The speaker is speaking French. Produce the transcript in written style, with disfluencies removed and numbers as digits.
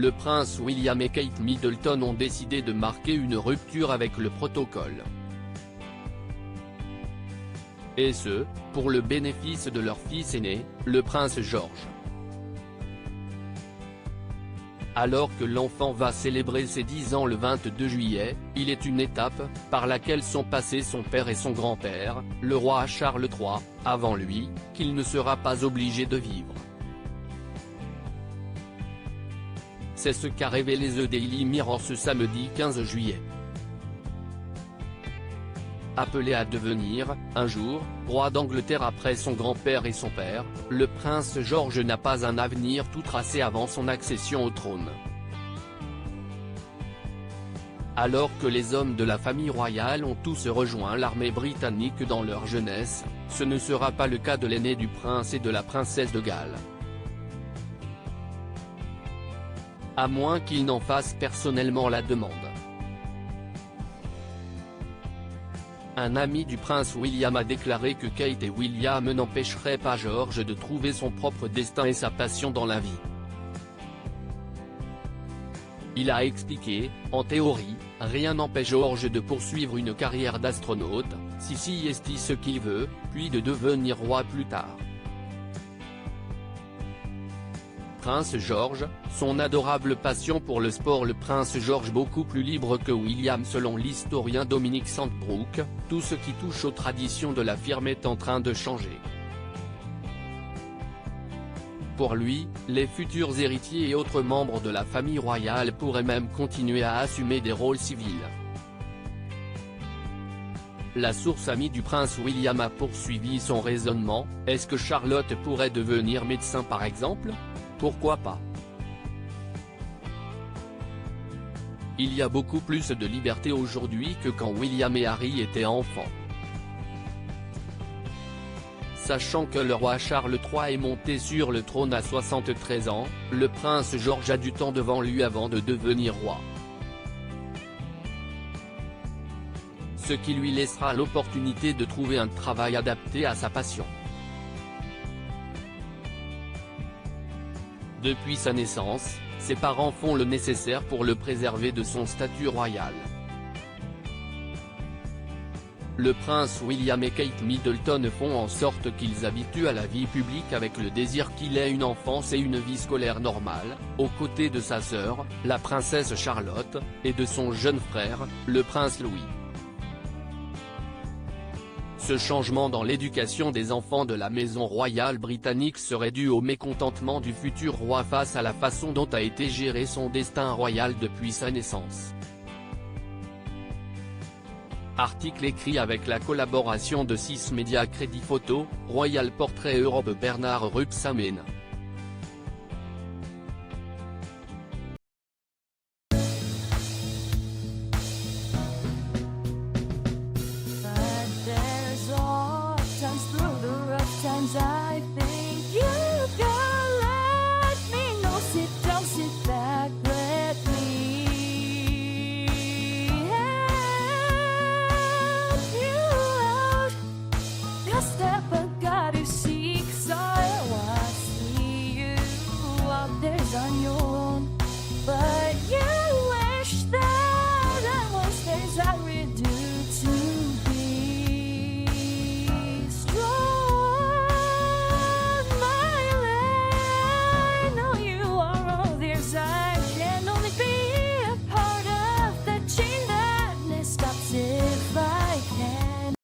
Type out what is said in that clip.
le prince William et Kate Middleton ont décidé de marquer une rupture avec le protocole. Et ce, pour le bénéfice de leur fils aîné, le prince George. Alors que l'enfant va célébrer ses 10 ans le 22 juillet, il est une étape, par laquelle sont passés son père et son grand-père, le roi Charles III, avant lui, qu'il ne sera pas obligé de vivre. C'est ce qu'a révélé The Daily Mirror ce samedi 15 juillet. Appelé à devenir, un jour, roi d'Angleterre après son grand-père et son père, le prince George n'a pas un avenir tout tracé avant son accession au trône. Alors que les hommes de la famille royale ont tous rejoint l'armée britannique dans leur jeunesse, ce ne sera pas le cas de l'aîné du prince et de la princesse de Galles. À moins qu'ils n'en fassent personnellement la demande. Un ami du prince William a déclaré que Kate et William n'empêcheraient pas George de trouver son propre destin et sa passion dans la vie. Il a expliqué, en théorie, rien n'empêche George de poursuivre une carrière d'astronaute, si est ce qu'il veut, puis de devenir roi plus tard. Prince George, son adorable passion pour le sport. Le prince George beaucoup plus libre que William selon l'historien Dominique Sandbrook, tout ce qui touche aux traditions de la firme est en train de changer. Pour lui, les futurs héritiers et autres membres de la famille royale pourraient même continuer à assumer des rôles civils. La source amie du prince William a poursuivi son raisonnement, est-ce que Charlotte pourrait devenir médecin par exemple ? Pourquoi pas? Il y a beaucoup plus de liberté aujourd'hui que quand William et Harry étaient enfants. Sachant que le roi Charles III est monté sur le trône à 73 ans, le prince George a du temps devant lui avant de devenir roi. Ce qui lui laissera l'opportunité de trouver un travail adapté à sa passion. Depuis sa naissance, ses parents font le nécessaire pour le préserver de son statut royal. Le prince William et Kate Middleton font en sorte qu'ils habituent à la vie publique avec le désir qu'il ait une enfance et une vie scolaire normale, aux côtés de sa sœur, la princesse Charlotte, et de son jeune frère, le prince Louis. Ce changement dans l'éducation des enfants de la maison royale britannique serait dû au mécontentement du futur roi face à la façon dont a été géré son destin royal depuis sa naissance. Article écrit avec la collaboration de 6 médias Crédit Photo, Royal Portrait Europe Bernard Rupsamen.